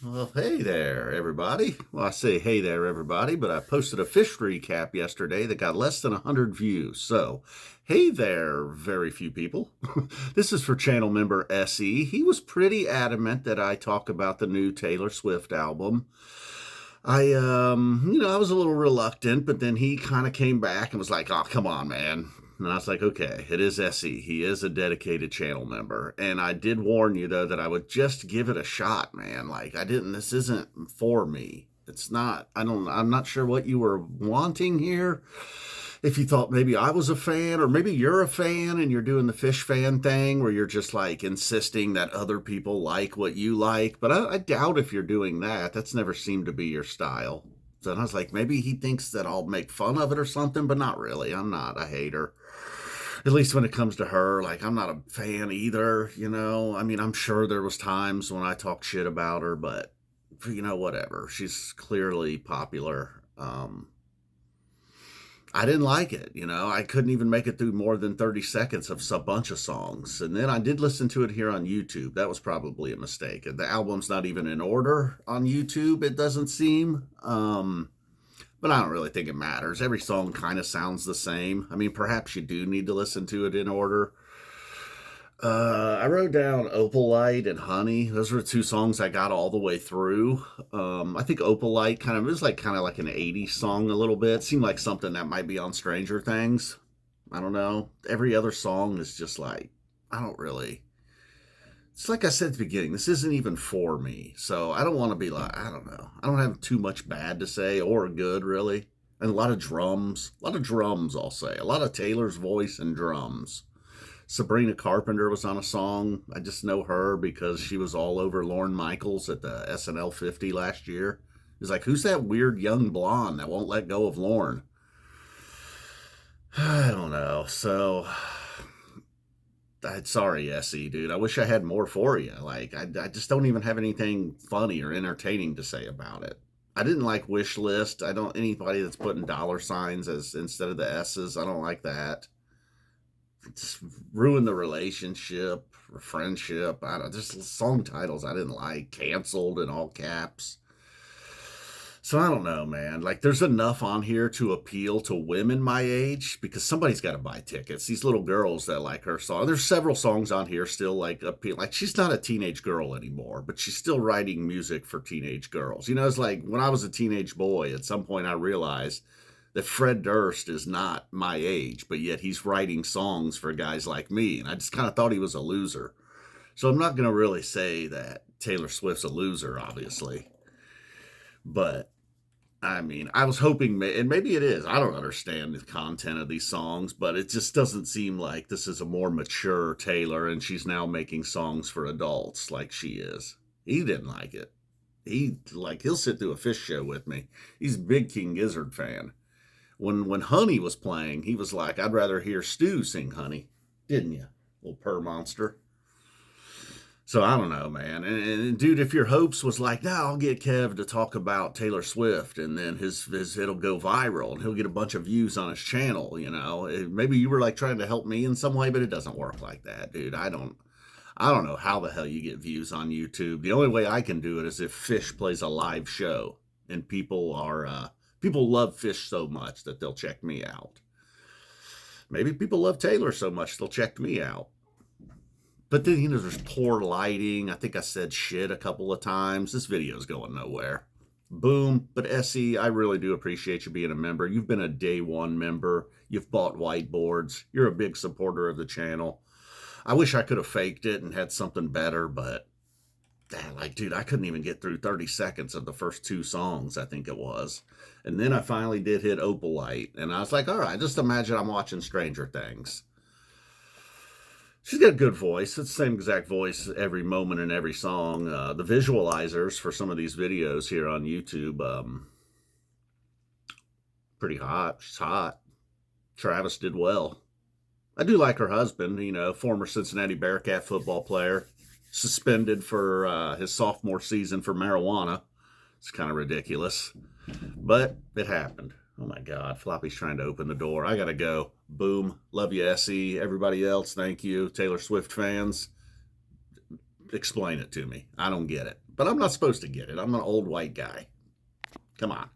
Well, hey there, everybody. Well, I say hey there, everybody, but I posted a fish recap yesterday that got less than 100 views. So, hey there, very few people. This is for channel member SE. He was pretty adamant that I talk about the new Taylor Swift album. I was a little reluctant, but then he kind of came back and was like, oh, come on, man. And I was like, okay, it is SE. He is a dedicated channel member. And I did warn you, though, that I would just give it a shot, man. This isn't for me. It's not, I'm not sure what you were wanting here. If you thought maybe I was a fan, or maybe you're a fan and you're doing the fish fan thing where you're just like insisting that other people like what you like. But I doubt if you're doing that. That's never seemed to be your style. So I was like, maybe he thinks that I'll make fun of it or something, but not really. I'm not a hater. At least when it comes to her, like, I'm not a fan either, you know? I mean, I'm sure there was times when I talked shit about her, but, whatever. She's clearly popular. I didn't like it, I couldn't even make it through more than 30 seconds of a bunch of songs. And then I did listen to it here on YouTube. That was probably a mistake. The album's not even in order on YouTube, it doesn't seem. But I don't really think it matters. Every song kind of sounds the same. I mean, perhaps you do need to listen to it in order. I wrote down Opalite and Honey. Those were the two songs I got all the way through. I think Opalite was kind of like an 80s song a little bit. Seemed like something that might be on Stranger Things. I don't know. Every other song is just like, I don't really. It's like I said at the beginning, this isn't even for me. So I don't want to be like, I don't know. I don't have too much bad to say or good, really. And a lot of drums. A lot of drums, I'll say. A lot of Taylor's voice and drums. Sabrina Carpenter was on a song. I just know her because she was all over Lorne Michaels at the SNL 50 last year. He's like, who's that weird young blonde that won't let go of Lorne? I don't know. So, sorry, SE, dude. I wish I had more for you. I just don't even have anything funny or entertaining to say about it. I didn't like Wish List. I don't, anybody that's putting dollar signs as instead of the S's, I don't like that. Just ruin the relationship or friendship. I don't, just song titles I didn't like. Canceled in all caps. So I don't know, man. Like, there's enough on here to appeal to women my age because somebody's got to buy tickets. These little girls that like her song. There's several songs on here still like appeal. Like, she's not a teenage girl anymore, but she's still writing music for teenage girls. It's like when I was a teenage boy, at some point I realized that Fred Durst is not my age, but yet he's writing songs for guys like me. And I just kind of thought he was a loser. So I'm not going to really say that Taylor Swift's a loser, obviously. But, I mean, I was hoping, and maybe it is. I don't understand the content of these songs, but it just doesn't seem like this is a more mature Taylor, and she's now making songs for adults like she is. He didn't like it. He'll sit through a fish show with me. He's a big King Gizzard fan. When Honey was playing, he was like, I'd rather hear Stu sing Honey. Didn't you, little purr monster? So I don't know, man. And dude, if your hopes was like, now I'll get Kev to talk about Taylor Swift and then his it'll go viral and he'll get a bunch of views on his channel, maybe you were like trying to help me in some way, but it doesn't work like that, dude. I don't know how the hell you get views on YouTube. The only way I can do it is if Fish plays a live show and people love Fish so much that they'll check me out. Maybe people love Taylor so much they'll check me out. But then, there's poor lighting. I think I said shit a couple of times. This video's going nowhere. Boom. But SE, I really do appreciate you being a member. You've been a day one member. You've bought whiteboards. You're a big supporter of the channel. I wish I could have faked it and had something better, but dude, I couldn't even get through 30 seconds of the first two songs, I think it was. And then I finally did hit Opalite. And I was like, all right, just imagine I'm watching Stranger Things. She's got a good voice. It's the same exact voice every moment in every song. The visualizers for some of these videos here on YouTube, pretty hot. She's hot. Travis did well. I do like her husband, former Cincinnati Bearcat football player. Suspended for his sophomore season for marijuana. It's kind of ridiculous. But it happened. Oh my God, Floppy's trying to open the door. I gotta go. Boom. Love you, SE. Everybody else, thank you. Taylor Swift fans, explain it to me. I don't get it. But I'm not supposed to get it. I'm an old white guy. Come on.